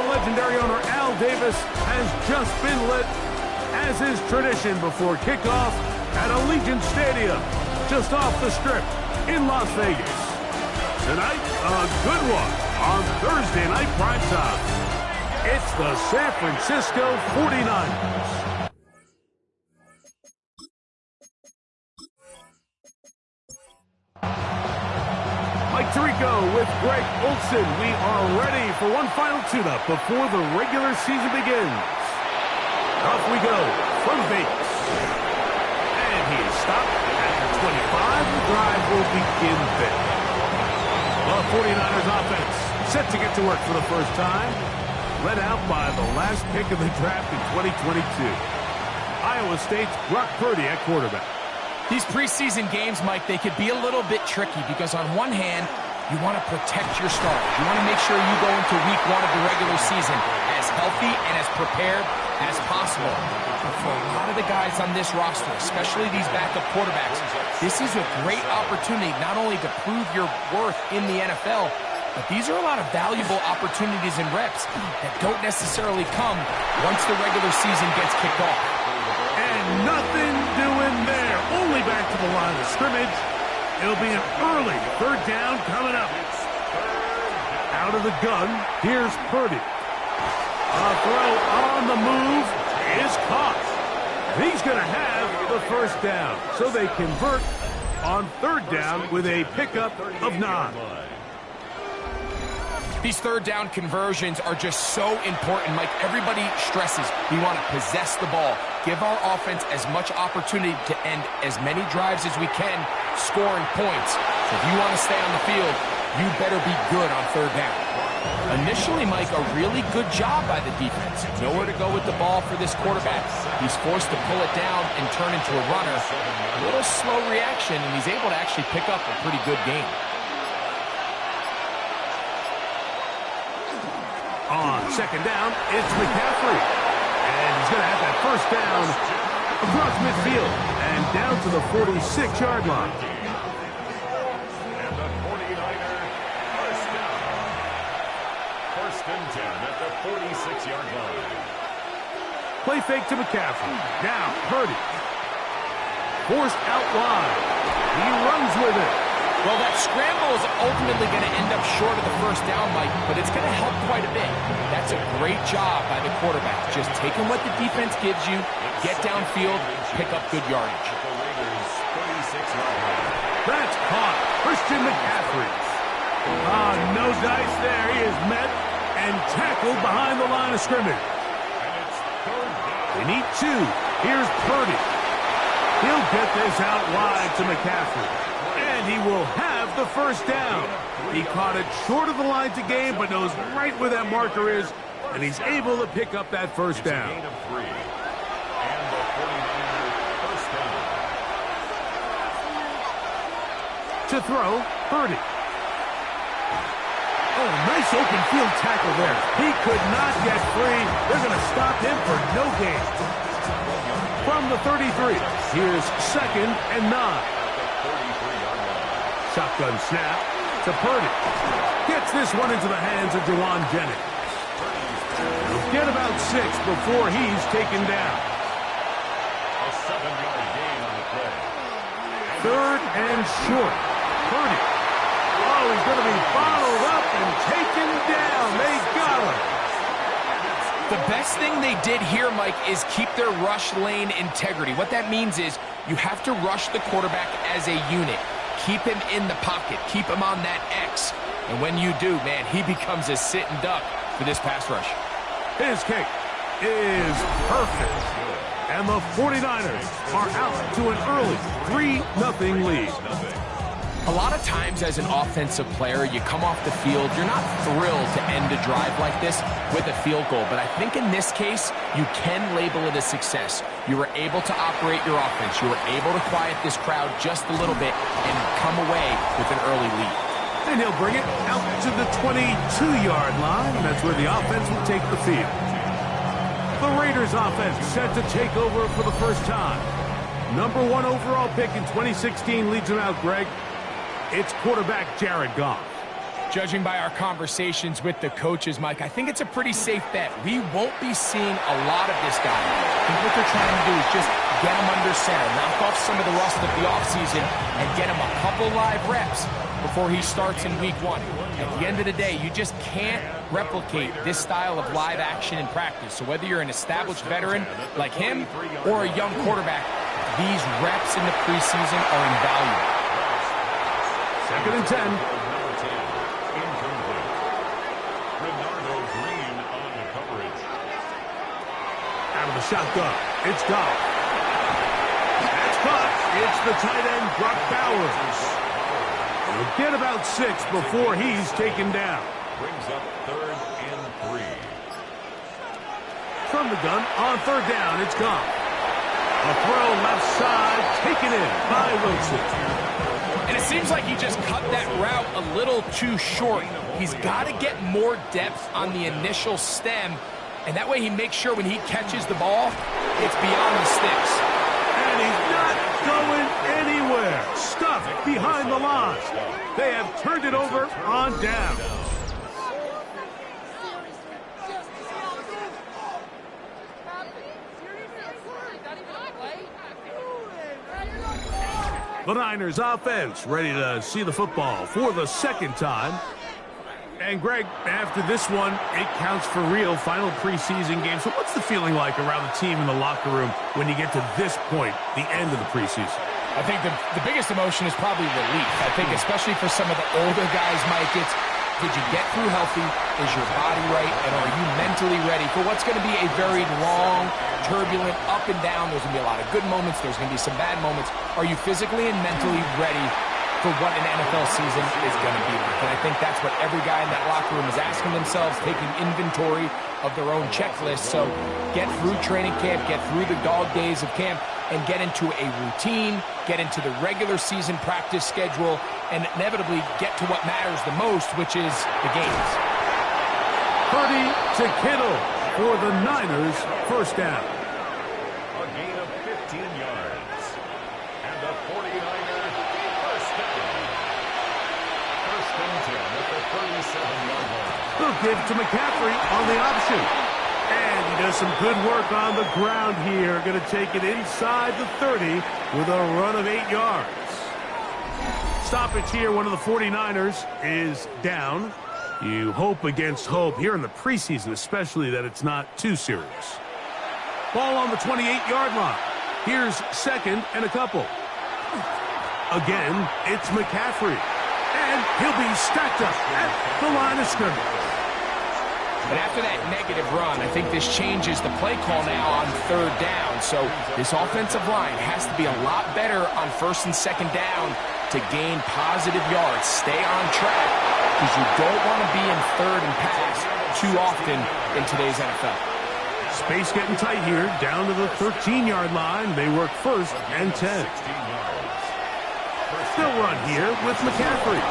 legendary owner Al Davis has just been lit, as is tradition before kickoff at Allegiant Stadium, just off the Strip in Las Vegas. Tonight, a good one on Thursday Night Primetime. It's the San Francisco 49ers. Mike Tirico with Greg Olson. We are ready for one final tune-up before the regular season begins. Off we go from Vegas. And he is stopped at the 25. The drive will begin there. The 49ers offense set to get to work for the first time. Led out by the last pick of the draft in 2022. Iowa State's Brock Purdy at quarterback. These preseason games, Mike, they could be a little bit tricky because on one hand, you want to protect your starters. You want to make sure you go into week one of the regular season as healthy and as prepared as possible. But for a lot of the guys on this roster, especially these backup quarterbacks, this is a great opportunity not only to prove your worth in the NFL, but these are a lot of valuable opportunities and reps that don't necessarily come once the regular season gets kicked off. And nothing doing there. Only back to the line of scrimmage. It'll be an early third down coming up. Out of the gun, here's Purdy. A throw on the move is caught. And he's going to have the first down. So they convert on third down with a pickup of 9. These third down conversions are just so important. Like everybody stresses, we want to possess the ball. Give our offense as much opportunity to end as many drives as we can, scoring points. So if you want to stay on the field, you better be good on third down. Initially, Mike, a really good job by the defense. Nowhere to go with the ball for this quarterback. He's forced to pull it down and turn into a runner. A little slow reaction, and he's able to actually pick up a pretty good game. On second down, it's McCaffrey. And he's going to have that first down across midfield and down to the 46-yard line. And the 49ers first down. First and 10 at the 46-yard line. Play fake to McCaffrey. Now Purdy. Forced out wide. He runs with it. Well, that scramble is ultimately going to end up short of the first down, Mike, but it's going to help quite a bit. That's a great job by the quarterback. Just taking what the defense gives you, get downfield, pick up good yardage. That's caught. Christian McCaffrey. No dice there. He is met and tackled behind the line of scrimmage. They need 2. Here's Purdy. He'll get this out wide to McCaffrey. And he will have the first down. He caught it short of the line to gain, but knows right where that marker is, and he's able to pick up that first down. And the 49ers first down. To throw, Purdy. Oh, nice open field tackle there. He could not get free. They're going to stop him for no gain. From the 33, here's second and 9. Shotgun snap to Purdy. Gets this one into the hands of Jawan Jennings. He'll get about 6 before he's taken down. A 7-yard gain on the play. Third and short. Purdy. Oh, he's going to be bottled up and taken down. They got him. The best thing they did here, Mike, is keep their rush lane integrity. What that means is you have to rush the quarterback as a unit. Keep him in the pocket. Keep him on that X. And when you do, man, he becomes a sitting duck for this pass rush. His kick is perfect. And the 49ers are out to an early 3-0 lead. A lot of times as an offensive player, you come off the field, you're not thrilled to end a drive like this with a field goal. But I think in this case, you can label it a success. You were able to operate your offense. You were able to quiet this crowd just a little bit and come away with an early lead. And he'll bring it out to the 22-yard line. And that's where the offense will take the field. The Raiders offense set to take over for the first time. Number 1 overall pick in 2016 leads him out, Greg. It's quarterback Jared Goff. Judging by our conversations with the coaches, Mike, I think it's a pretty safe bet. We won't be seeing a lot of this guy. I think what they're trying to do is just get him under center, knock off some of the rust of the offseason, and get him a couple live reps before he starts in week 1. At the end of the day, you just can't replicate this style of live action in practice. So whether you're an established veteran like him or a young quarterback, these reps in the preseason are invaluable. 2nd and 10. Out of the shotgun, it's Goff. That's caught. It's the tight end, Brock Bowers. He'll get about 6 before he's taken down. Brings up 3rd and 3. From the gun, on 3rd down, it's Goff. A throw left side, taken in by Wilson. And it seems like he just cut that route a little too short. He's got to get more depth on the initial stem, and that way he makes sure when he catches the ball, it's beyond the sticks. And he's not going anywhere. Stuffed behind the line. They have turned it over on down. The Niners offense ready to see the football for the 2nd time. And Greg, after this one, it counts for real. Final preseason game. So what's the feeling like around the team in the locker room when you get to this point, the end of the preseason? I think the biggest emotion is probably relief. I think especially for some of the older guys, Mike, it's did you get through healthy? Is your body right? And are you mentally ready for what's going to be a very long, turbulent, up and down? There's going to be a lot of good moments. There's going to be some bad moments. Are you physically and mentally ready for what an NFL season is going to be like? And I think that's what every guy in that locker room is asking themselves, taking inventory of their own checklist. So get through training camp, get through the dog days of camp, and get into a routine, get into the regular season practice schedule, and inevitably get to what matters the most, which is the games. Purdy to Kittle for the Niners, 1st down. A gain of 15 yards. And the 49ers first down. 1st and 10 at the 37-yard line. They'll give to McCaffrey on the option. And he does some good work on the ground here. Going to take it inside the 30 with a run of 8 yards. Stoppage here. One of the 49ers is down. You hope against hope here in the preseason, especially that it's not too serious. Ball on the 28-yard line. Here's 2nd and a couple. Again, it's McCaffrey. And he'll be stacked up at the line of scrimmage. But after that negative run, I think this changes the play call now on 3rd down. So this offensive line has to be a lot better on 1st and 2nd down to gain positive yards. Stay on track because you don't want to be in 3rd and pass too often in today's NFL. Space getting tight here, down to the 13-yard line. They work 1st and 10. Still run here with McCaffrey.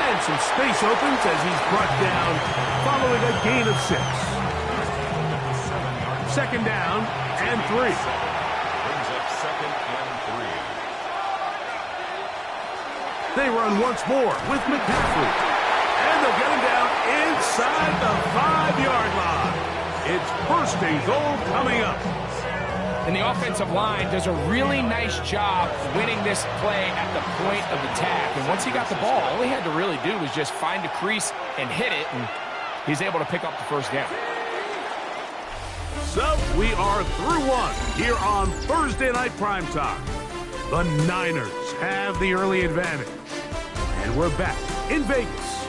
And some space opens as he's brought down following a gain of 6. 2nd down and 3. Brings up 2nd and 3. They run once more with McCaffrey. And they'll get him down inside the 5-yard line. It's 1st and goal coming up. And the offensive line does a really nice job winning this play at the point of attack. And once he got the ball, all he had to really do was just find a crease and hit it, and he's able to pick up the 1st down. So we are through one here on Thursday Night Primetime. The Niners have the early advantage. And we're back in Vegas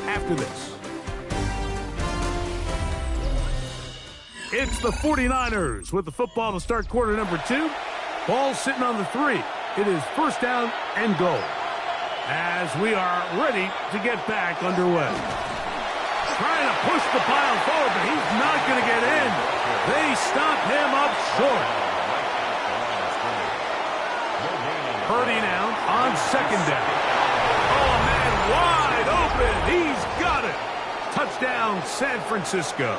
after this. It's the 49ers with the football to start quarter number 2. Ball sitting on the 3. It is 1st down and goal. As we are ready to get back underway. Trying to push the pile forward, but he's not going to get in. They stop him up short. Purdy now on 2nd down. Oh, man, wide open. He's got it. Touchdown, San Francisco.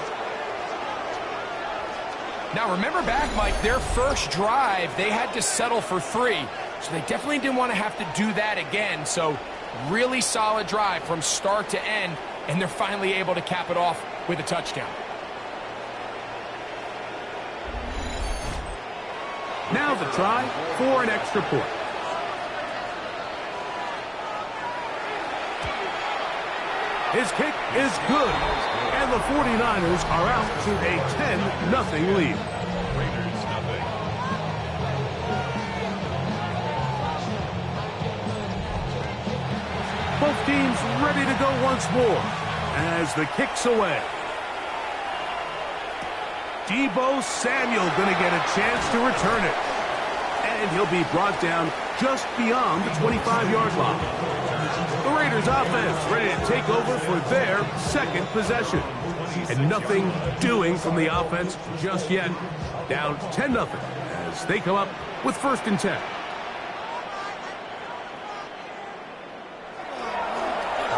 Now, remember back, Mike, their first drive, they had to settle for 3. So they definitely didn't want to have to do that again. So Really solid drive from start to end, and they're finally able to cap it off with a touchdown. Now the try for an extra point. His kick is good, and the 49ers are out to a 10-0 lead. Raiders nothing. Both teams ready to go once more as the kick's away. Deebo Samuel going to get a chance to return it. And he'll be brought down just beyond the 25-yard line. The Raiders offense ready to take over for their second possession. And nothing doing from the offense just yet. Down 10-0 as they come up with 1st and 10.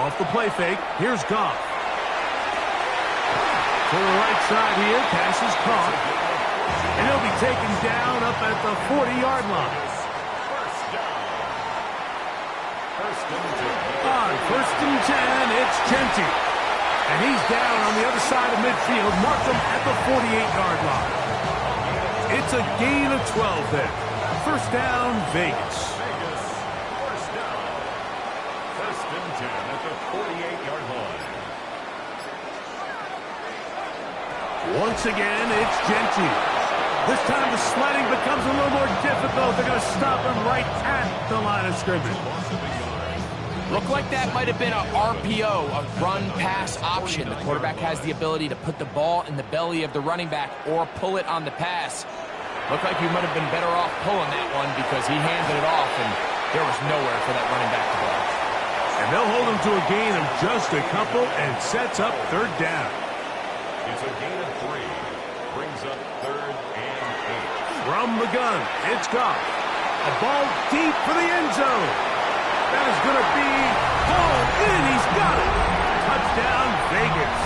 Off the play fake, here's Goff. To the right side here, pass is caught. And he'll be taken down up at the 40-yard line. On 1st and 10, it's Genty. And he's down on the other side of midfield. Mark him at the 48-yard line. It's a gain of 12 there. 1st down, Vegas. First down. 1st and 10 at the 48-yard line. Once again, it's Genty. This time the sliding becomes a little more difficult. They're going to stop him right at the line of scrimmage. Looked like that might have been a RPO, a run-pass option. The quarterback has the ability to put the ball in the belly of the running back or pull it on the pass. Looked like he might have been better off pulling that one because he handed it off, and there was nowhere for that running back to go. And they'll hold him to a gain of just a couple and sets up 3rd down. It's a gain of 3. Brings up 3rd and 8. From the gun, it's Goff. A ball deep for the end zone. That is going to be hauled in. He's got it. Touchdown, Vegas.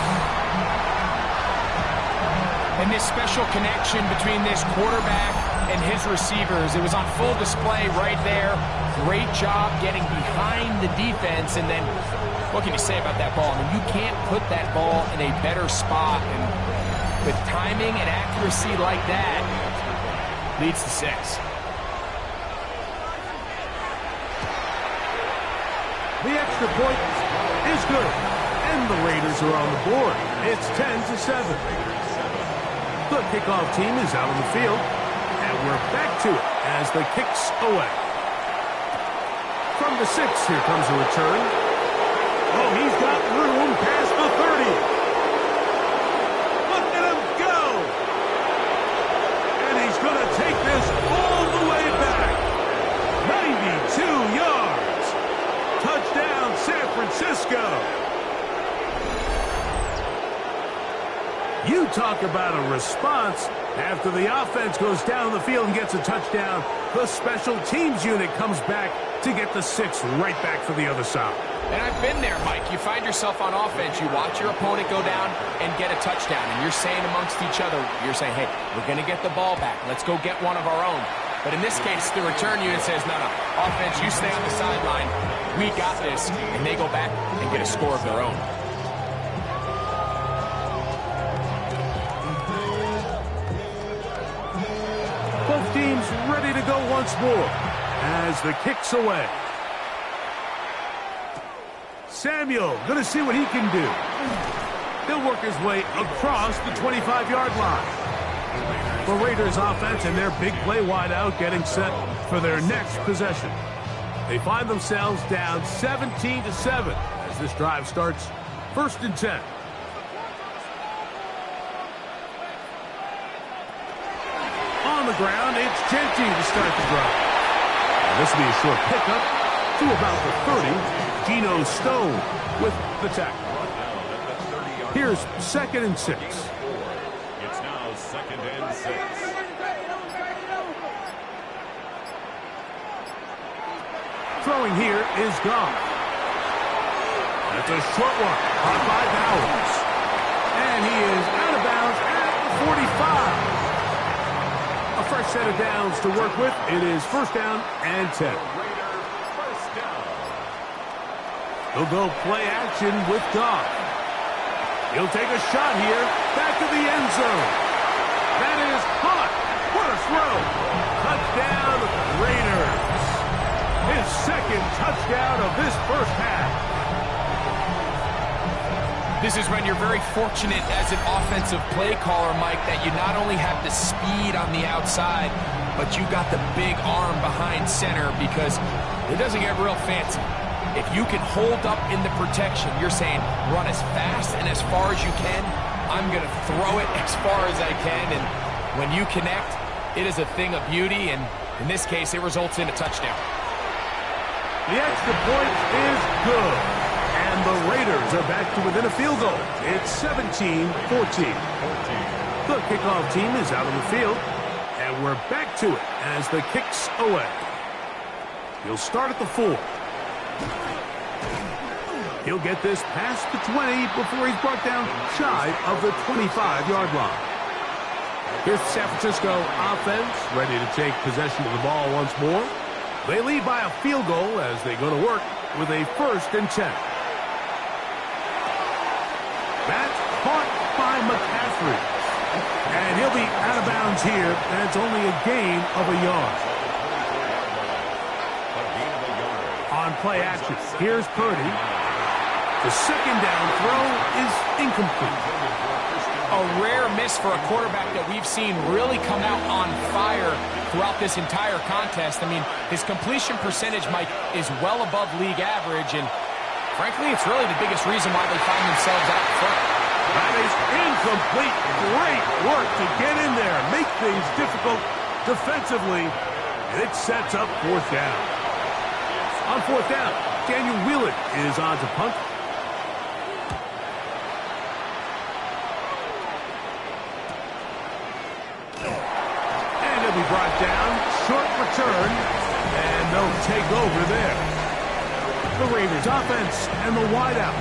And this special connection between this quarterback and his receivers, it was on full display right there. Great job getting behind the defense. And then what can you say about that ball? I mean, you can't put that ball in a better spot. And with timing and accuracy like that, leads to 6. The extra point is good, and the Raiders are on the board. It's 10-7. The kickoff team is out on the field, and we're back to it as the kick's away. From the 6, here comes a return. Oh, he's got room past the 30. Look at him go! And he's going to take this all the way back. 92 yards. Touchdown, San Francisco. You talk about a response. After the offense goes down the field and gets a touchdown, the special teams unit comes back to get the 6 right back for the other side. And I've been there, Mike. You find yourself on offense. You watch your opponent go down and get a touchdown. And you're saying amongst each other, you're saying, hey, we're going to get the ball back. Let's go get one of our own. But in this case, the return unit says, no, offense, you stay on the sideline. We got this. And they go back and get a score of their own. Both teams ready to go once more as the kick's away. Samuel going to see what he can do. He'll work his way across the 25-yard line. The Raiders offense and their big play wideout getting set for their next possession. They find themselves down 17-7 as this drive starts 1st and 10. On the ground, it's Genty to start the drive. And this will be a short pickup to about the 30. Geno Stone with the tackle. Here's 2nd and 6. It's now 2nd and 6. Throwing here is Goff. That's a short one. Caught by Bowers. And he is out of bounds at the 45. A fresh set of downs to work with. It is 1st down and 10. He'll go play action with Goff. He'll take a shot here. Back to the end zone. That is hot. What a throw. Touchdown, Raiders. His second touchdown of this first half. This is when you're very fortunate as an offensive play caller, Mike, that you not only have the speed on the outside, but you got the big arm behind center, because it doesn't get real fancy. If you can hold up in the protection, you're saying run as fast and as far as you can. I'm going to throw it as far as I can, and when you connect, it is a thing of beauty, and in this case, it results in a touchdown. The extra point is good, and the Raiders are back to within a field goal. It's 17-14. The kickoff team is out on the field, and we're back to it as the kick's away. He'll start at the 4. He'll get this past the 20 before he's brought down shy of the 25-yard line. Here's the San Francisco offense ready to take possession of the ball once more. They lead by a field goal as they go to work with a 1st and 10. That's caught by McCaffrey. And he'll be out of bounds here, and it's only a gain of a yard. On play action, here's Purdy. The second down throw is incomplete. A rare miss for a quarterback that we've seen really come out on fire throughout this entire contest. I mean, his completion percentage, Mike, is well above league average, and frankly, it's really the biggest reason why they find themselves out front. That is incomplete. Great work to get in there, make things difficult defensively, and it sets up 4th down. On 4th down, Daniel Wheelan is on to punt. And he'll be brought down. Short return, and they'll take over there. The Raiders offense and the wideout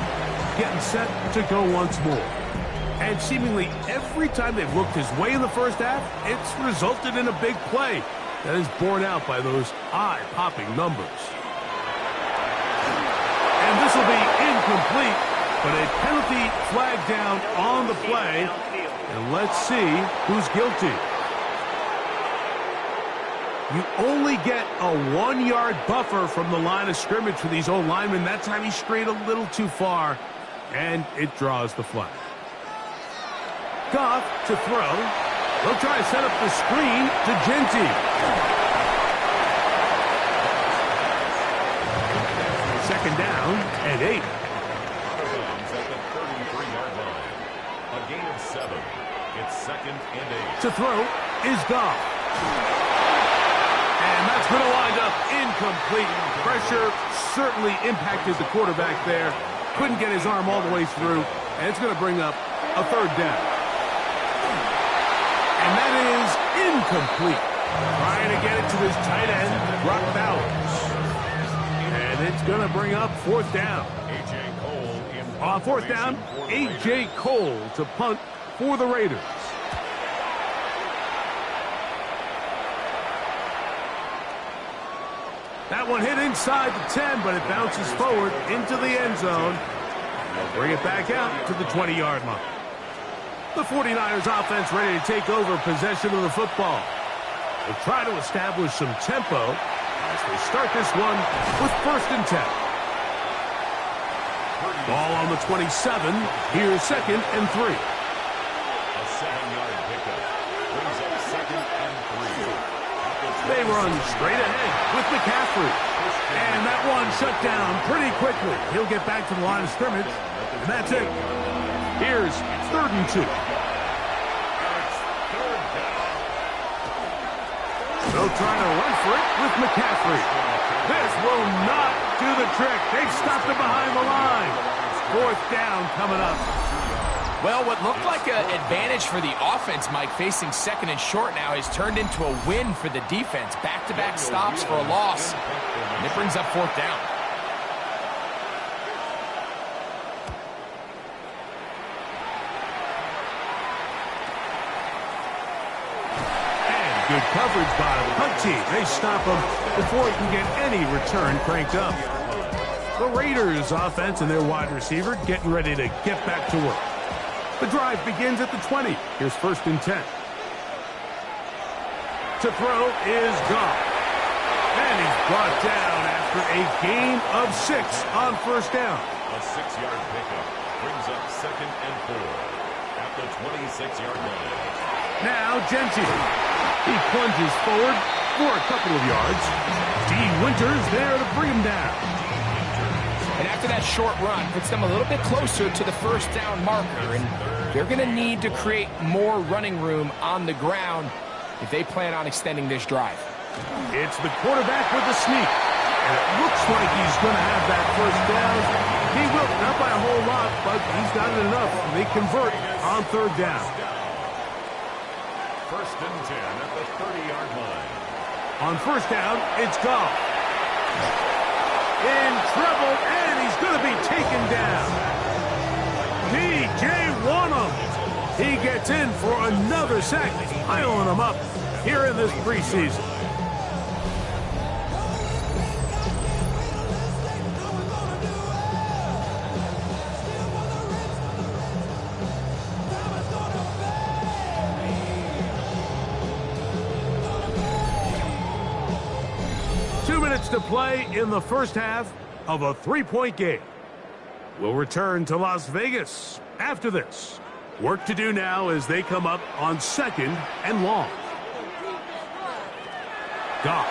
getting set to go once more. And seemingly every time they've looked his way in the first half, it's resulted in a big play that is borne out by those eye-popping numbers. And this will be incomplete, but a penalty flag down on the play. And let's see who's guilty. You only get a 1-yard buffer from the line of scrimmage for these old linemen. That time he strayed a little too far, and it draws the flag. Goff to throw. They'll try to set up the screen to Genty. Second down and 8. At the 33-yard line. A gain of 7. It's 2nd and 8. To throw is Goff. And that's going to wind up incomplete. Pressure certainly impacted the quarterback there. Couldn't get his arm all the way through, and it's going to bring up a 3rd down. And that is incomplete. Trying to get it to his tight end, Brock Bowers. And it's going to bring up 4th down. On 4th down, A.J. Cole to punt for the Raiders. That one hit inside the 10, but it bounces forward into the end zone. They'll bring it back out to the 20-yard line. The 49ers offense ready to take over possession of the football. They'll try to establish some tempo as they start this one with 1st and 10. Ball on the 27. Here's 2nd and 3. A 7-yard pickup. Brings up 2nd and 3. They run straight ahead with McCaffrey. And that one shut down pretty quickly. He'll get back to the line of scrimmage. And that's it. Here's 3rd and 2. They'll try to run for it with McCaffrey. This will not do the trick. They've stopped him behind the line. 4th down coming up. Well, what looked like an advantage for the offense, Mike, facing 2nd and short now, has turned into a win for the defense. Back-to-back stops for a loss. And it brings up 4th down. And good coverage by the punt team. They stop him before he can get any return cranked up. The Raiders offense and their wide receiver getting ready to get back to work. The drive begins at the 20. Here's 1st and 10. To throw is gone. And he's brought down after a gain of 6 on 1st down. A 6-yard pickup brings up 2nd and 4 at the 26-yard line. Now Gentry. He plunges forward for a couple of yards. D. Winters there to bring him down. And after that short run, puts them a little bit closer to the 1st down marker. And they're going to need to create more running room on the ground if they plan on extending this drive. It's the quarterback with the sneak. And it looks like he's going to have that 1st down. He will, not by a whole lot, but he's got it enough. They convert on 3rd down. 1st and 10 at the 30-yard line. On 1st down, it's Goff. In trouble, and he's going to be taken down. P.J. Wanham. He gets in for another sack, piling him up here in this preseason. To play in the 1st half of a 3-point game. We'll return to Las Vegas after this. Work to do now as they come up on 2nd and long. Goff.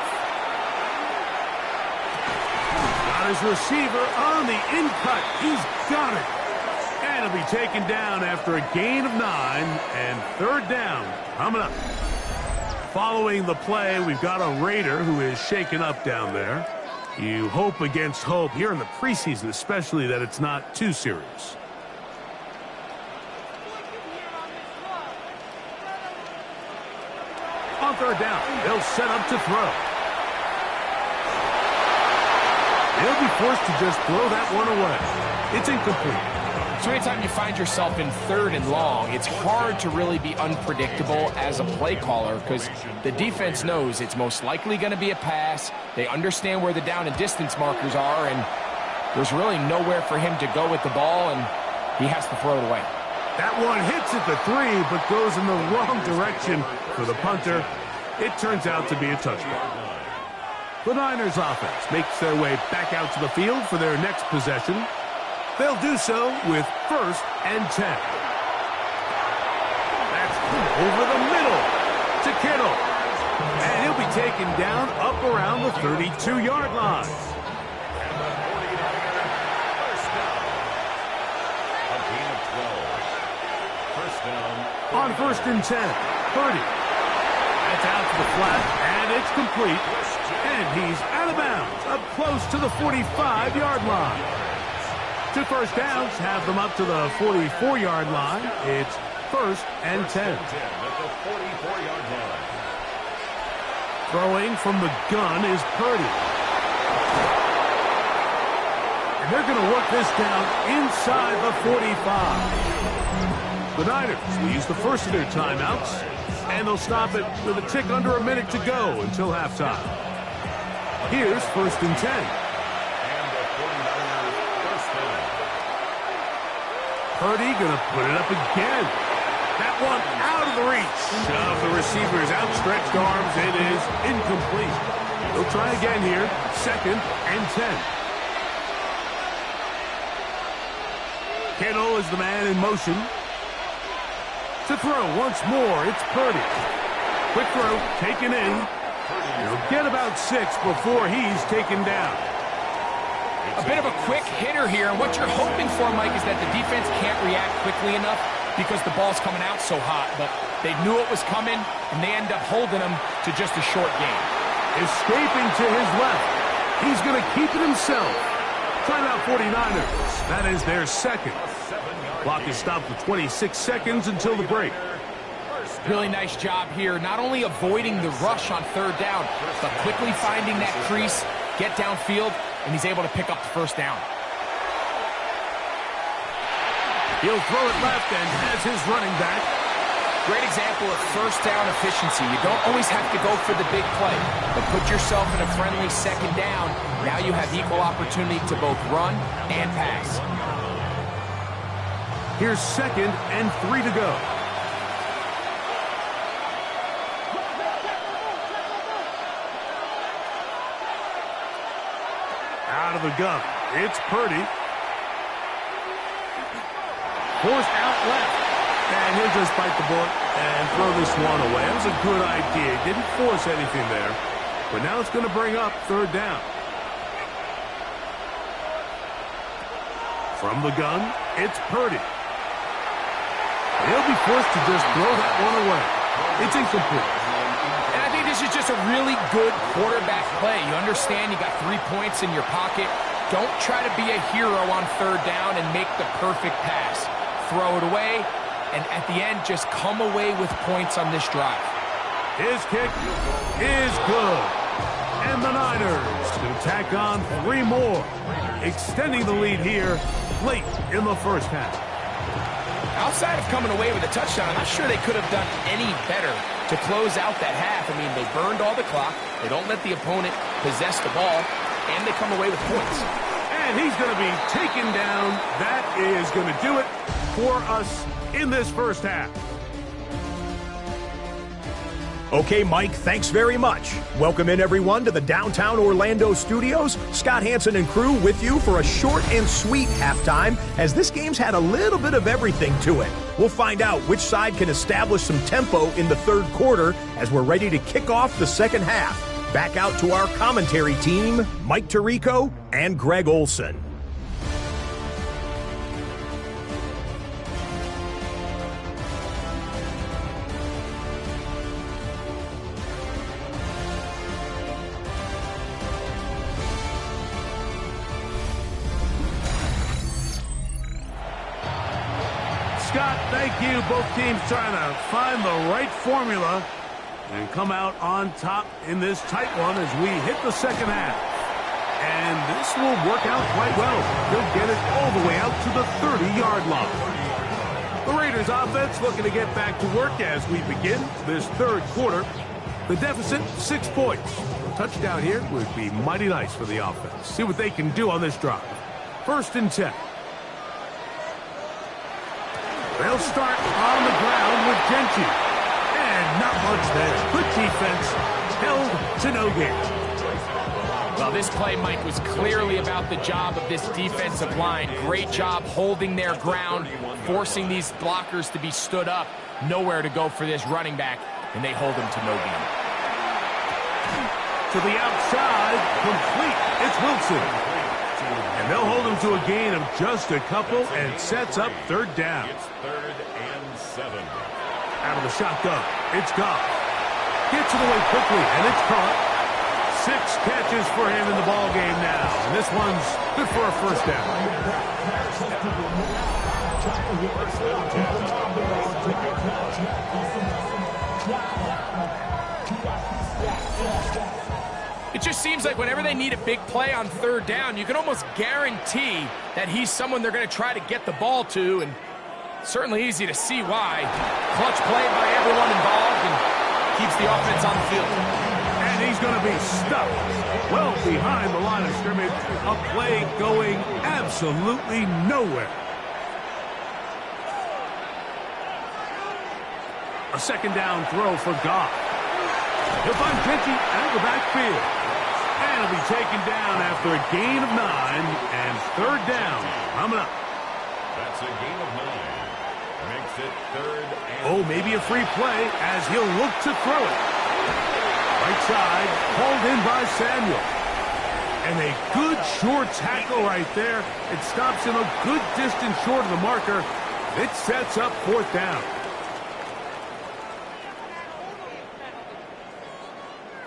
Got his receiver on the in-cut. He's got it. And he'll be taken down after a gain of 9 and 3rd down coming up. Following the play, we've got a Raider who is shaken up down there. You hope against hope here in the preseason, especially that it's not too serious. On 3rd down, they'll set up to throw. They'll be forced to just throw that one away. It's incomplete. So anytime you find yourself in 3rd and long, it's hard to really be unpredictable as a play caller because the defense knows it's most likely going to be a pass. They understand where the down and distance markers are, and there's really nowhere for him to go with the ball, and he has to throw it away. That one hits at the 3, but goes in the wrong direction for the punter. It turns out to be a touchdown. The Niners offense makes their way back out to the field for their next possession. They'll do so with 1st and 10. That's over the middle to Kittle. And he'll be taken down up around the 32-yard line. And the 49er, 1st down. A gain of 12. 1st down. On 1st and 10, Purdy. That's out to the flat, and it's complete. And he's out of bounds, up close to the 45-yard line. 2 1st downs have them up to the 44-yard line. It's 1st and 10. At the 44-yard line. Throwing from the gun is Purdy. And they're going to work this down inside the 45. The Niners will use the first of their timeouts, and they'll stop it with a tick under a minute to go until halftime. Here's 1st and 10. Purdy going to put it up again. That one out of the reach of the receiver's outstretched arms. It is incomplete. They'll try again here. 2nd and 10. Kittle is the man in motion. To throw once more, it's Purdy. Quick throw, taken in. He'll get about 6 before he's taken down. A bit of a quick hitter here, and what you're hoping for, Mike, is that the defense can't react quickly enough because the ball's coming out so hot, but they knew it was coming, and they end up holding them to just a short gain. Escaping to his left. He's going to keep it himself. Timeout 49ers. That is their 2nd. Clock is stopped for 26 seconds until the break. Really nice job here, not only avoiding the rush on 3rd down, but quickly finding that crease, get downfield, and he's able to pick up the 1st down. He'll throw it left and has his running back. Great example of first down efficiency. You don't always have to go for the big play, but put yourself in a friendly second down. Now you have equal opportunity to both run and pass. Here's 2nd and 3 to go. Out of the gun. It's Purdy. Forced out left. And he'll just bite the bullet and throw this one away. That was a good idea. Didn't force anything there. But now it's going to bring up 3rd down. From the gun, it's Purdy. And he'll be forced to just throw that one away. It's incomplete. And I think this is just a really good quarterback play. You understand you got 3 points in your pocket. Don't try to be a hero on 3rd down and make the perfect pass. Throw it away, and at the end, just come away with points on this drive. His kick is good. And the Niners to tack on 3 more, extending the lead here late in the first half. Outside of coming away with a touchdown, I'm not sure they could have done any better to close out that half. I mean, they burned all the clock. They don't let the opponent possess the ball, and they come away with points. And he's going to be taken down. That is going to do it for us in this first half. Okay, Mike, thanks very much. Welcome in, everyone, to the downtown Orlando studios. Scott Hansen and crew with you for a short and sweet halftime, as this game's had a little bit of everything to it. We'll find out which side can establish some tempo in the 3rd quarter as we're ready to kick off the 2nd half. Back out to our commentary team, Mike Tirico and Greg Olson. Scott, thank you. Both teams trying to find the right formula and come out on top in this tight one as we hit the 2nd half. And this will work out quite well. They'll get it all the way out to the 30-yard line. The Raiders offense looking to get back to work as we begin this 3rd quarter. The deficit, 6 points. A touchdown here would be mighty nice for the offense. See what they can do on this drive. 1st and 10. They'll start on the ground with Genty. And not much there. Good defense. Held to no gain. Well, this play, Mike, was clearly about the job of this defensive line. Great job holding their ground, forcing these blockers to be stood up. Nowhere to go for this running back, and they hold him to no gain. To the outside, complete. It's Wilson. And they'll hold him to a gain of just a couple, and sets up 3rd down. It's 3rd and 7. Out of the shotgun, it's Goff. Gets it away quickly, and it's caught. 6 catches for him in the ball game now. And this one's good for a 1st down. It just seems like whenever they need a big play on 3rd down, you can almost guarantee that he's someone they're going to try to get the ball to, and certainly easy to see why. Clutch play by everyone involved and keeps the offense on the field. And he's going to be stuffed well behind the line of scrimmage. A play going absolutely nowhere. A 2nd down throw for Goff. He'll find Genty out of the backfield. And he'll be taken down after a gain of 9, and 3rd down coming up. That's a gain of 9. Makes it 3rd and... Oh, maybe a free play as he'll look to throw it. Right side, hauled in by Samuel. And a good short tackle right there. It stops him a good distance short of the marker. It sets up 4th down.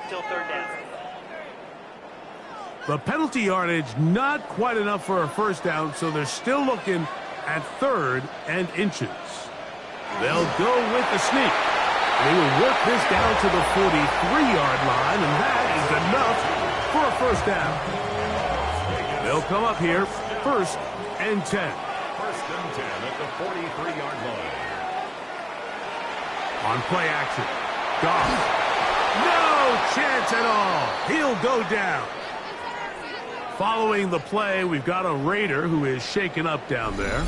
Still 3rd down. The penalty yardage not quite enough for a 1st down, so they're still looking at 3rd and inches. They'll go with the sneak. They will work this down to the 43-yard line, and that is enough for a 1st down. They'll come up here, 1st and 10. 1st and 10 at the 43-yard line. On play action. Goff. No chance at all. He'll go down. Following the play, we've got a Raider who is shaken up down there.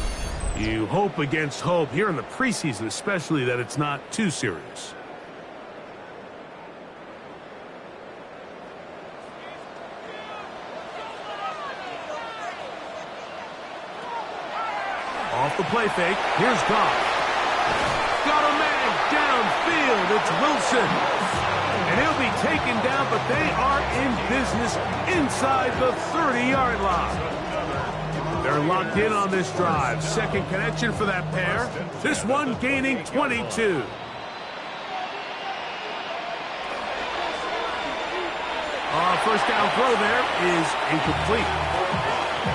You hope against hope here in the preseason, especially, that it's not too serious. Off the play fake. Here's Goff. Got a man downfield. It's Wilson. And he'll be taken down, but they are in business inside the 30-yard line. They're locked in on this drive. Second connection for that pair. This one gaining 22. First down throw there is incomplete.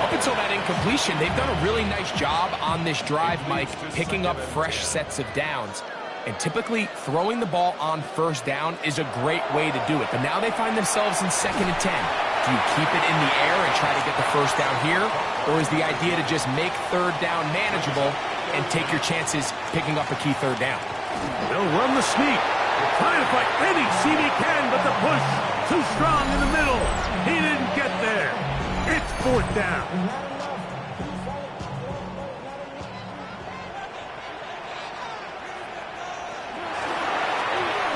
Up until that incompletion, they've done a really nice job on this drive, Mike, picking up fresh sets of downs. And typically, throwing the ball on first down is a great way to do it. But now they find themselves in 2nd and 10. Do you keep it in the air and try to get the first down here? Or is the idea to just make third down manageable and take your chances picking up a key third down? They'll run the sneak. Trying to fight any seam he can, but the push too strong in the middle. He didn't get there. It's 4th down.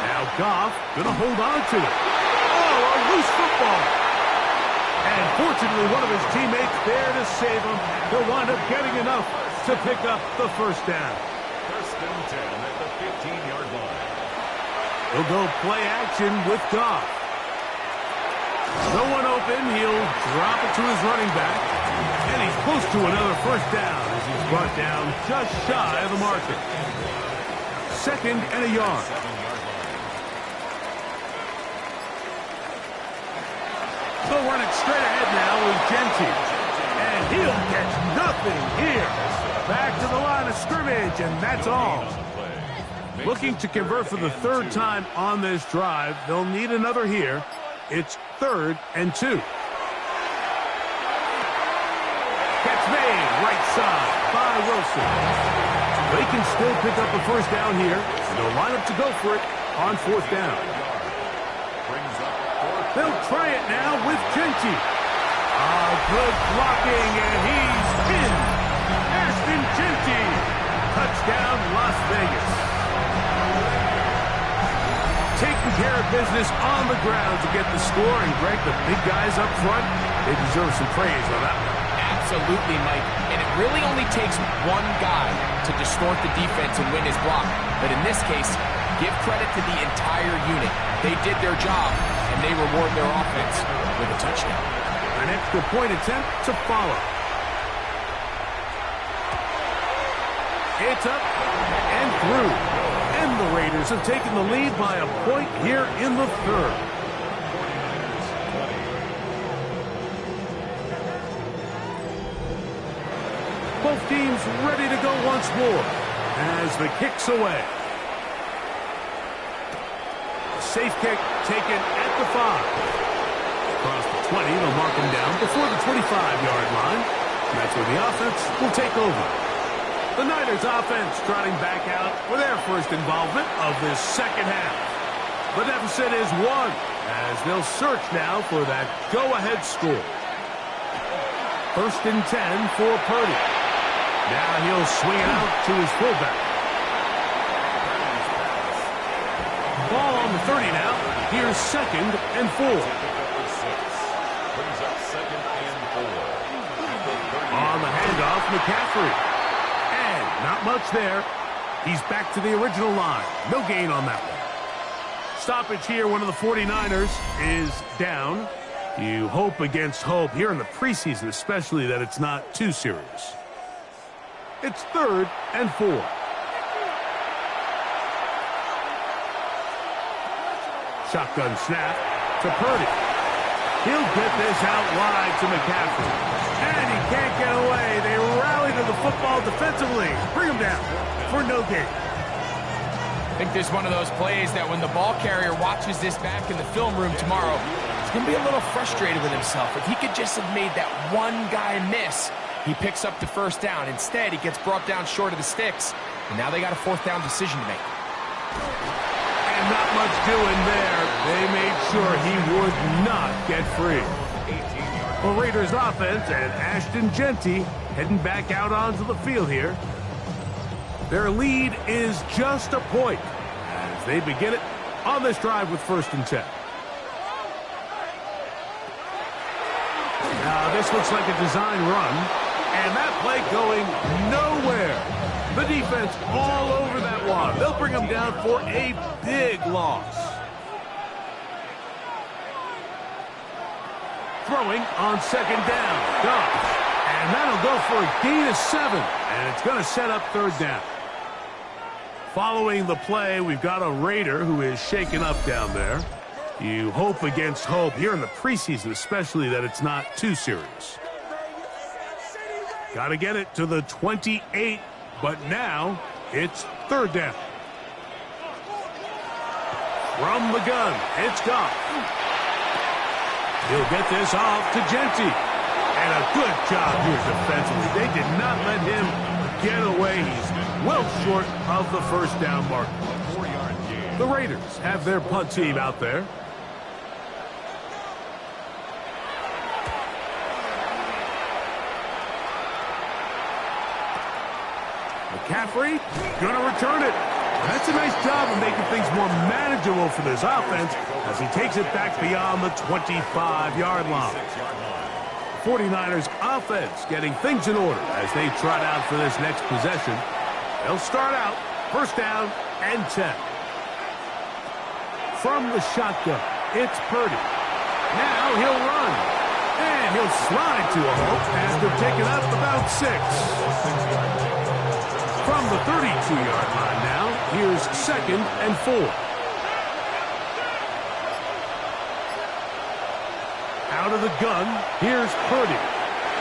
Now Goff gonna hold on to it. Oh, a loose football. And fortunately, one of his teammates there to save him. He'll wind up getting enough to pick up the first down. 1st and 10 at the 15-yard line. He'll go play action with Goff. No one open. He'll drop it to his running back. And he's close to another first down as he's brought down just shy of the marker. 2nd and a yard. They'll run it straight ahead now with Genty. And he'll catch nothing here. Back to the line of scrimmage, and that's all. Looking to convert for the 3rd time on this drive. They'll need another here. It's 3rd and 2. Catch made, right side by Wilson. They can still pick up a first down here. They'll line up to go for it on 4th down. They'll try it now with Genty. Good blocking, and he's in. Ashton Genty. Touchdown, Las Vegas. Taking care of business on the ground to get the score. And, Greg, the big guys up front, they deserve some praise on that one. Absolutely, Mike. And it really only takes one guy to distort the defense and win his block. But in this case, give credit to the entire unit. They did their job, and they reward their offense with a touchdown. An extra point attempt to follow. It's up and through. And the Raiders have taken the lead by a point here in the 3rd. Both teams ready to go once more as the kick's away. A safe kick taken at the 5. Across the 20, they'll mark him down before the 25-yard line. And that's where the offense will take over. The Niners offense trotting back out for their first involvement of this 2nd half. The deficit is 1 as they'll search now for that go-ahead score. 1st and 10 for Purdy. Now he'll swing it out to his fullback. Ball on the 30 now. Here's 2nd and 4. Brings up 2nd and 4. On the handoff, McCaffrey. Not much there. He's back to the original line. No gain on that one. Stoppage here. One of the 49ers is down. You hope against hope here in the preseason, especially, that it's not too serious. It's 3rd and 4. Shotgun snap to Purdy. He'll get this out wide to McCaffrey. And he can't get away. They rally to the football defensively. Bring him down for no gain. I think there's one of those plays that when the ball carrier watches this back in the film room tomorrow, he's going to be a little frustrated with himself. If he could just have made that one guy miss, he picks up the first down. Instead, he gets brought down short of the sticks, and now they got a 4th down decision to make. And not much doing there. They made sure he would not get free. The Raiders offense and Ashton Genty heading back out onto the field here. Their lead is just a point as they begin it on this drive with 1st and 10. Now this looks like a design run, and that play going nowhere. The defense all over that one. They'll bring them down for a big loss. Throwing on 2nd down. Goff. And that'll go for a gain of 7. And it's going to set up 3rd down. Following the play, we've got a Raider who is shaken up down there. You hope against hope here in the preseason, especially, that it's not too serious. Got to get it to the 28, but now it's 3rd down. From the gun, it's Goff. He'll get this off to Genty. And a good job here defensively. They did not let him get away. He's well short of the 1st down mark. The Raiders have their punt team out there. McCaffrey gonna return it. That's a nice job of making things more manageable for this offense as he takes it back beyond the 25-yard line. 49ers offense getting things in order as they trot out for this next possession. They'll start out 1st down and 10. From the shotgun, it's Purdy. Now he'll run. And he'll slide to a halt after taking up about 6. From the 32-yard line now, here's 2nd and 4. Out of the gun, here's Purdy.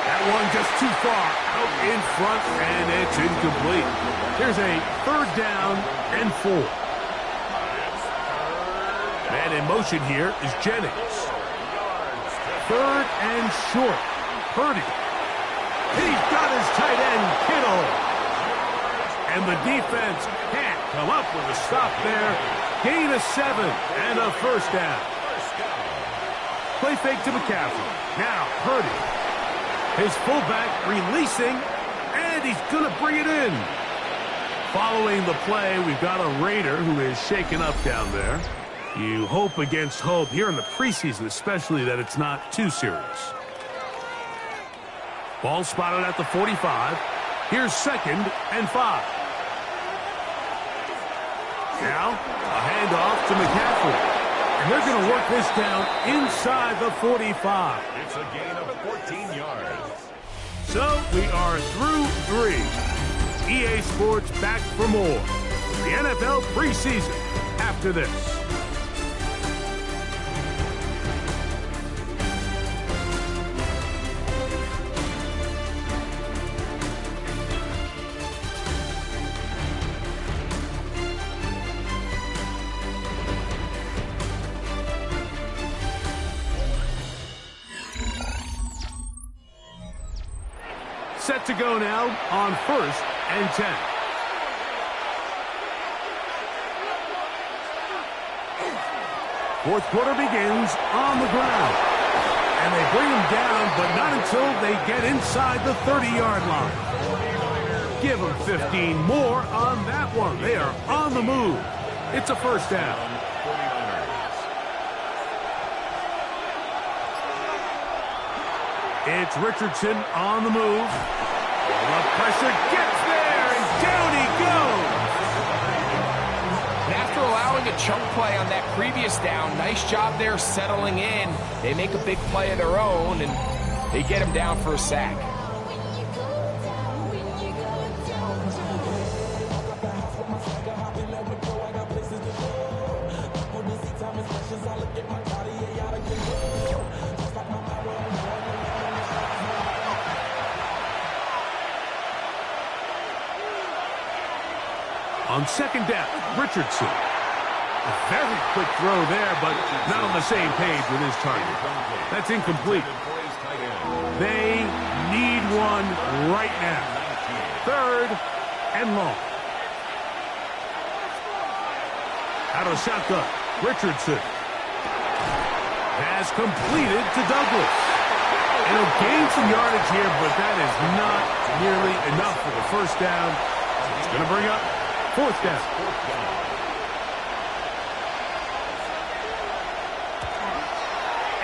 That one just too far out in front, and it's incomplete. Here's a 3rd down and 4. Man in motion here is Jennings. 3rd and short. Purdy. He's got his tight end, Kittle. And the defense can't come up with a stop there. Gain of 7 and a 1st down. Play fake to McCaffrey. Now Purdy. His fullback releasing, and he's going to bring it in. Following the play, we've got a Raider who is shaken up down there. You hope against hope here in the preseason, especially, that it's not too serious. Ball spotted at the 45. Here's 2nd and 5. Now, a handoff to McCaffrey. And they're going to work this down inside the 45. It's a gain of 14 yards. So we are through 3. EA Sports back for more. The NFL preseason after this. Set to go now on 1st and 10. Fourth quarter begins on the ground. And they bring him down, but not until they get inside the 30-yard line. Give them 15 more on that one. They are on the move. It's a 1st down. It's Richardson on the move. The pressure gets there, and down he goes. And after allowing a chunk play on that previous down, nice job there settling in. They make a big play of their own, and they get him down for a sack. On 2nd down, Richardson. A very quick throw there, but not on the same page with his target. That's incomplete. They need one right now. 3rd and long. Out of the shotgun, Richardson has completed to Douglas. And he'll gain some yardage here, but that is not nearly enough for the first down. It's going to bring up fourth down.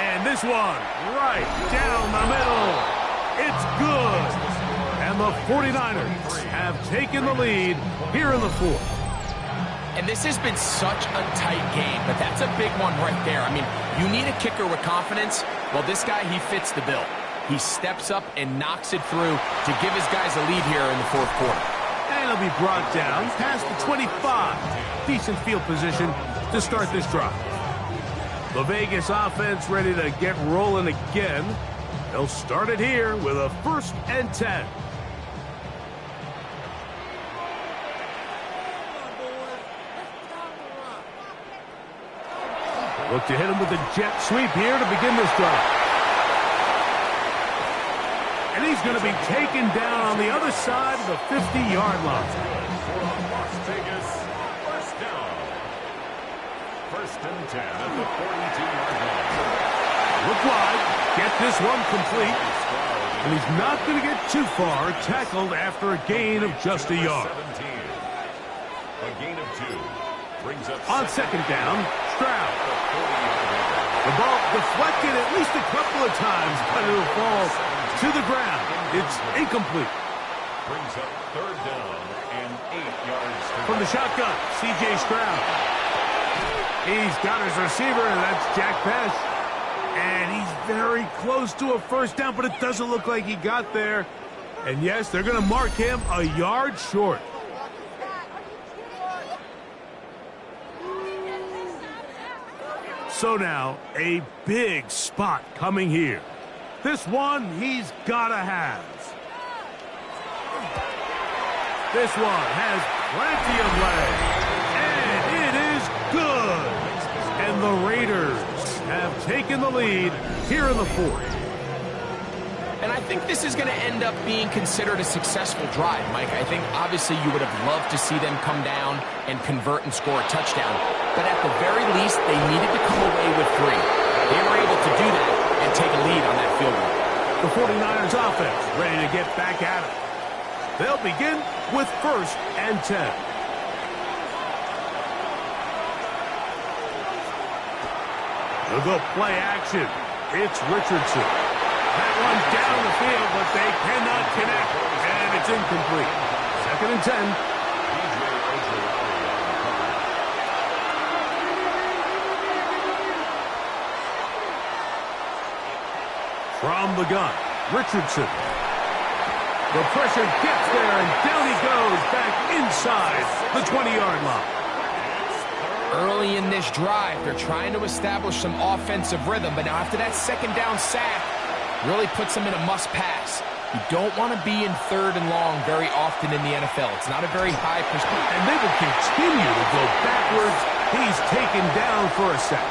And this one, right down the middle. It's good. And the 49ers have taken the lead here in the fourth. And this has been such a tight game, but that's a big one right there. I mean, you need a kicker with confidence. Well, this guy, he fits the bill. He steps up and knocks it through to give his guys a lead here in the fourth quarter. And he'll be brought down past the 25. Decent field position to start this drive. The Vegas offense ready to get rolling again. They'll start it here with a 1st and 10. Look to hit him with a jet sweep here to begin this drive. And he's going to be taken down on the other side of the 50-yard line. Las Vegas, first down. 1st and 10 at the 42-yard line. Look wide, get this one complete. And he's not going to get too far, tackled after a gain of just a yard. A gain of 2. Brings up On 2nd down, Stroud. The ball deflected at least a couple of times, but it'll fall to the ground. It's incomplete. Brings up 3rd down and 8 yards. From the shotgun, C.J. Stroud. He's got his receiver, and that's Jack Pesh. And he's very close to a first down, but it doesn't look like he got there. And yes, they're going to mark him a yard short. So now, a big spot coming here. This one, he's got to have. This one has plenty of leg. And it is good. And the Raiders have taken the lead here in the fourth. And I think this is going to end up being considered a successful drive, Mike. I think obviously you would have loved to see them come down and convert and score a touchdown. But at the very least, they needed to come away with 3. They were able to do that and take a lead on that field goal. The 49ers offense ready to get back at it. They'll begin with 1st and 10. They'll go play action. It's Richardson. That one down the field, but they cannot connect, and it's incomplete. 2nd and 10. From the gun, Richardson. The pressure gets there, and down he goes back inside the 20-yard line. Early in this drive, they're trying to establish some offensive rhythm, but now after that 2nd down sack, really puts them in a must-pass. You don't want to be in 3rd and long very often in the NFL. It's not a very high percentage. And they will continue to go backwards. He's taken down for a sack.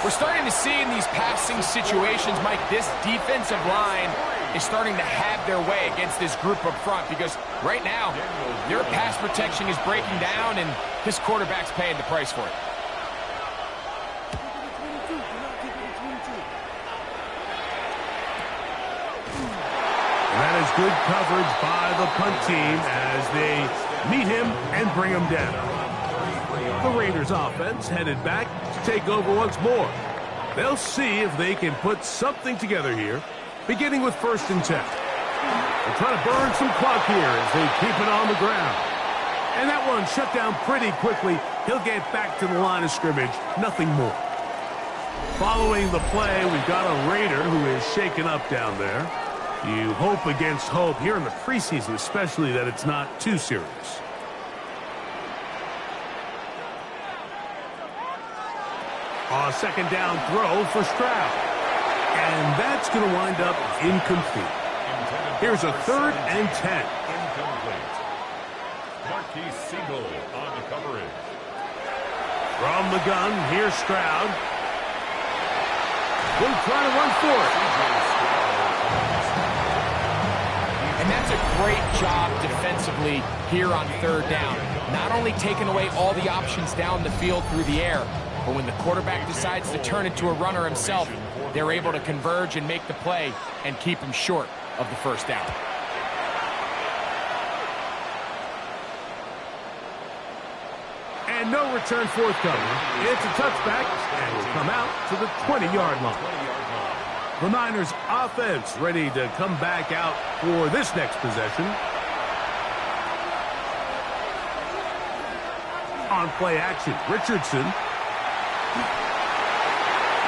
We're starting to see in these passing situations, Mike, this defensive line is starting to have their way against this group up front because right now, their pass protection is breaking down, and this quarterback's paying the price for it. That is good coverage by the punt team as they meet him and bring him down. The Raiders offense headed back to take over once more. They'll see if they can put something together here, beginning with 1st and 10. They're trying to burn some clock here as they keep it on the ground. And that one shut down pretty quickly. He'll get back to the line of scrimmage, nothing more. Following the play, we've got a Raider who is shaken up down there. You hope against hope here in the preseason, especially that it's not too serious. A 2nd down throw for Stroud. And that's going to wind up incomplete. Here's a 3rd and 10. Incomplete. Marquis Siegel on the coverage. From the gun, here's Stroud. Will try to run for it. And that's a great job defensively here on 3rd down. not only taking away all the options down the field through the air, but when the quarterback decides to turn into a runner himself, they're able to converge and make the play and keep him short of the first down. And no return forthcoming. It's a touchback, and will come out to the 20-yard line. The Niners offense ready to come back out for this next possession. On play action, Richardson.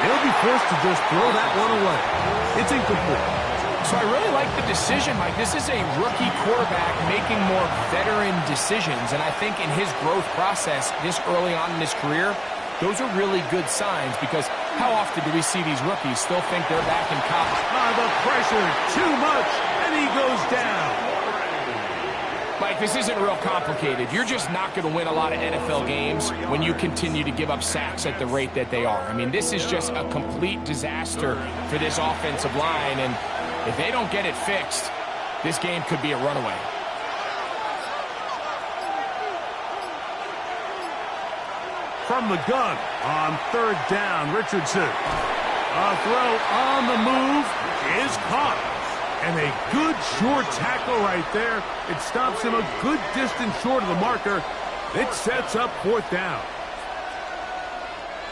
He'll be forced to just throw that one away. It's incomplete. So I really like the decision, Mike. This is a rookie quarterback making more veteran decisions, and I think in his growth process this early on in his career, those are really good signs, because how often do we see these rookies still think they're back in college? The pressure, too much, and he goes down. Mike, this isn't real complicated. You're just not going to win a lot of NFL games when you continue to give up sacks at the rate that they are. I mean, this is just a complete disaster for this offensive line, and if they don't get it fixed, this game could be a runaway. From the gun on third down, Richardson. A throw on the move is caught. And a good short tackle right there. It stops him a good distance short of the marker. It sets up fourth down.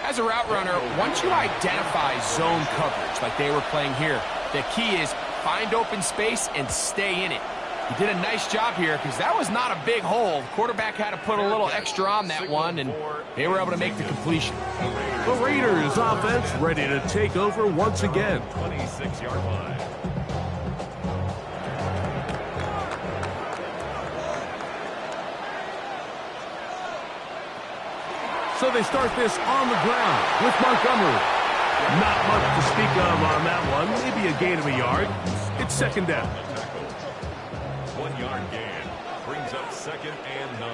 As a route runner, once you identify zone coverage like they were playing here, the key is find open space and stay in it. He did a nice job here because that was not a big hole. Quarterback had to put a little extra on that one, and they were able to make the completion. The Raiders offense ready to take over once again. 26-yard line. So they start this on the ground with Montgomery. Not much to speak of on that one. Maybe a gain of a yard. It's second down. 1-yard gain brings up 2nd and 9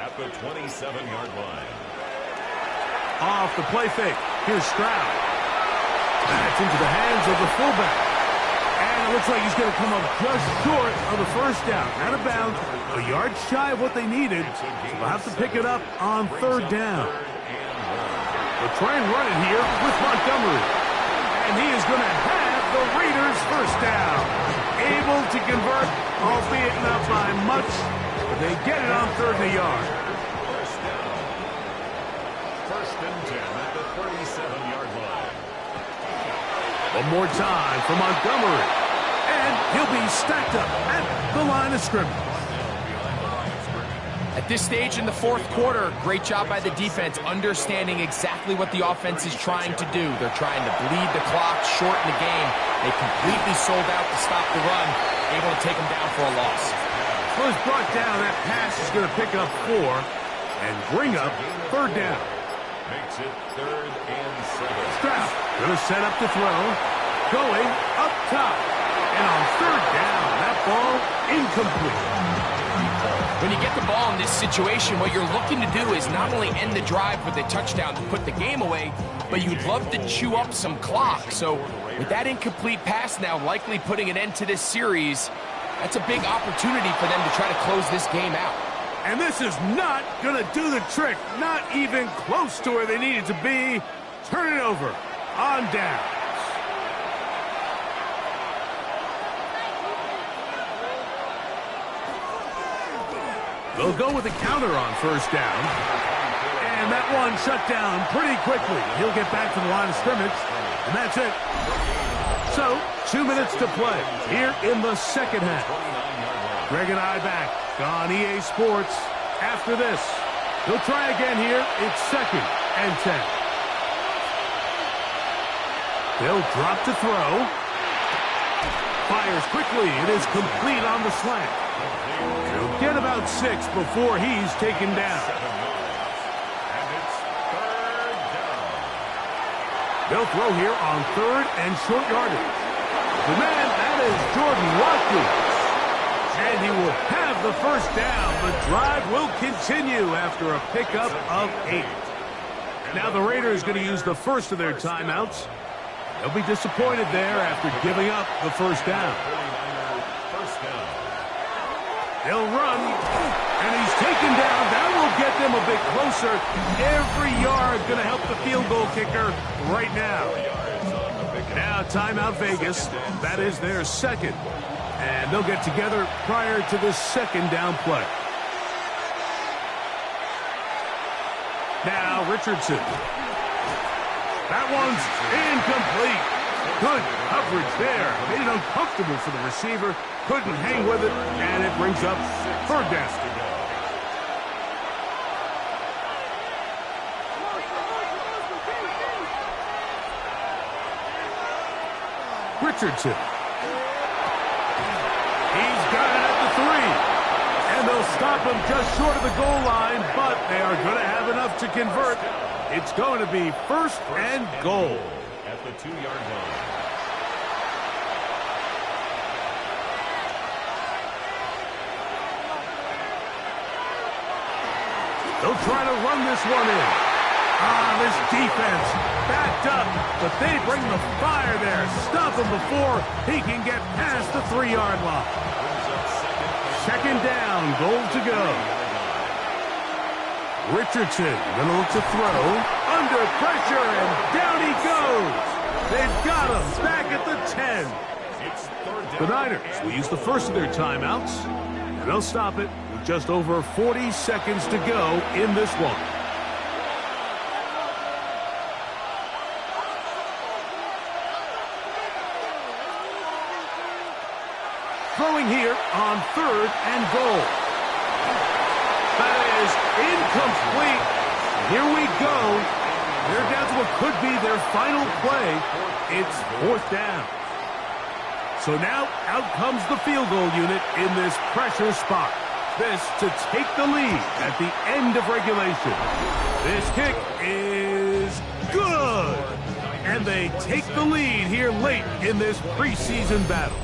at the 27-yard line. Off the play fake. Here's Stroud. That's into the hands of the fullback. And it looks like he's going to come up just short of the first down. Out of bounds. A yard shy of what they needed. So they'll have to pick it up on third down. They'll try and run it here with Montgomery. And he is going to have the Raiders first down. Able to convert, albeit not by much. But they get it on third and a yard. First down. 1st and 10 at the 37-yard line. One more time for Montgomery. And he'll be stacked up at the line of scrimmage. At this stage in the fourth quarter, great job by the defense, understanding exactly what the offense is trying to do. They're trying to bleed the clock, shorten the game. They completely sold out to stop the run, able to take them down for a loss. So it's brought down. That pass is going to pick up 4 and bring up third down. Makes it 3rd and 7. Stroud going to set up the throw. Going up top. And on third down, that ball incomplete. When you get the ball in this situation, what you're looking to do is not only end the drive with a touchdown to put the game away, but you'd love to chew up some clock. So with that incomplete pass now likely putting an end to this series, that's a big opportunity for them to try to close this game out. And this is not going to do the trick. Not even close to where they needed to be. Turn it over on down. They'll go with a counter on first down. And that one shut down pretty quickly. He'll get back to the line of scrimmage. And that's it. So, 2 minutes to play here in the second half. Greg and I back on EA Sports. After this, he'll try again here. It's 2nd and 10. They'll drop to throw. Fires quickly. It is complete on the slant. He'll get about 6 before he's taken down. And it's 3rd down. They'll throw here on 3rd and short yardage. The man, that is Jordan Watkins. And he will have the first down. The drive will continue after a pickup of 8. Now the Raiders going to use the first of their timeouts. They'll be disappointed there after giving up the first down. First down. They'll run, and he's taken down. That will get them a bit closer. Every yard going to help the field goal kicker right now. Now, timeout Vegas. That is their second. And they'll get together prior to the second down play. Now, Richardson. That one's incomplete. Good coverage there. Made it uncomfortable for the receiver. Couldn't hang with it, and it brings up third down. Richardson. He's got it at the 3. And they'll stop him just short of the goal line, but they are going to have enough to convert. It's going to be first and goal. At the 2-yard line. They'll try to run this one in. This defense backed up, but they bring the fire there. Stop him before he can get past the 3-yard line. Second down, goal to go. Richardson gonna look to throw. Under pressure, and down he goes. They've got him back at the 10. The Niners will use the first of their timeouts, and they'll stop it with just over 40 seconds to go in this one. Throwing here on third and goal. That is incomplete. Here we go. They're down to what could be their final play. It's fourth down. So now out comes the field goal unit in this pressure spot. This to take the lead at the end of regulation. This kick is good. And they take the lead here late in this preseason battle.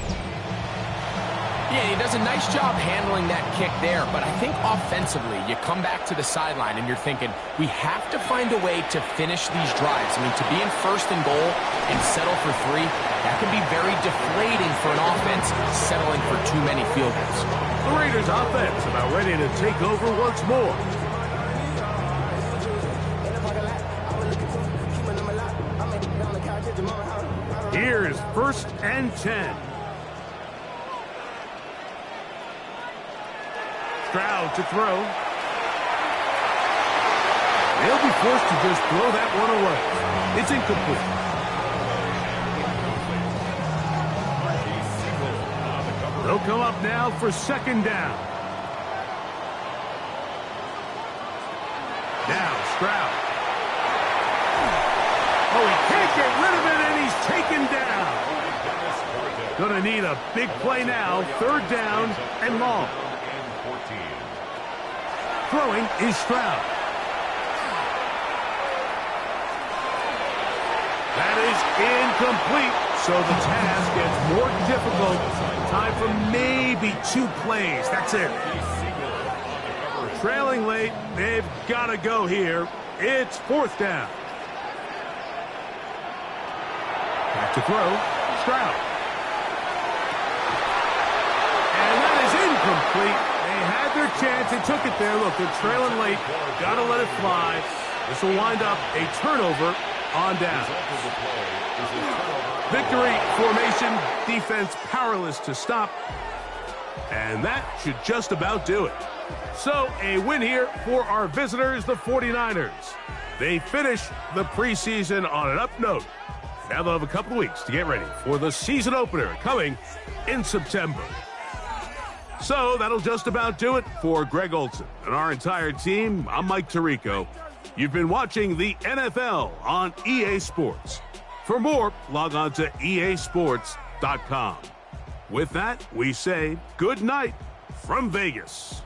Yeah, he does a nice job handling that kick there, but I think offensively, you come back to the sideline and you're thinking, we have to find a way to finish these drives. I mean, to be in first and goal and settle for 3, that can be very deflating for an offense settling for too many field goals. The Raiders offense about ready to take over once more. Here's first and 10. Stroud to throw. They'll be forced to just throw that one away. It's incomplete. They'll come up now for second down. Now Stroud. Oh, he can't get rid of it, and he's taken down. Gonna need a big play now. Third down and long. Throwing is Stroud. That is incomplete, so the task gets more difficult. Time for maybe 2 plays. That's it. Trailing late, they've got to go here. It's fourth down. Back to throw, Stroud. And that is incomplete. They had their chance. They took it there. Look, they're trailing late. Got to let it fly. This will wind up a turnover on down. Victory formation. Defense powerless to stop. And that should just about do it. So a win here for our visitors, the 49ers. They finish the preseason on an up note. Now they'll have a couple weeks to get ready for the season opener coming in September. So that'll just about do it for Greg Olsen and our entire team. I'm Mike Tirico. You've been watching the NFL on EA Sports. For more, log on to easports.com. With that, we say good night from Vegas.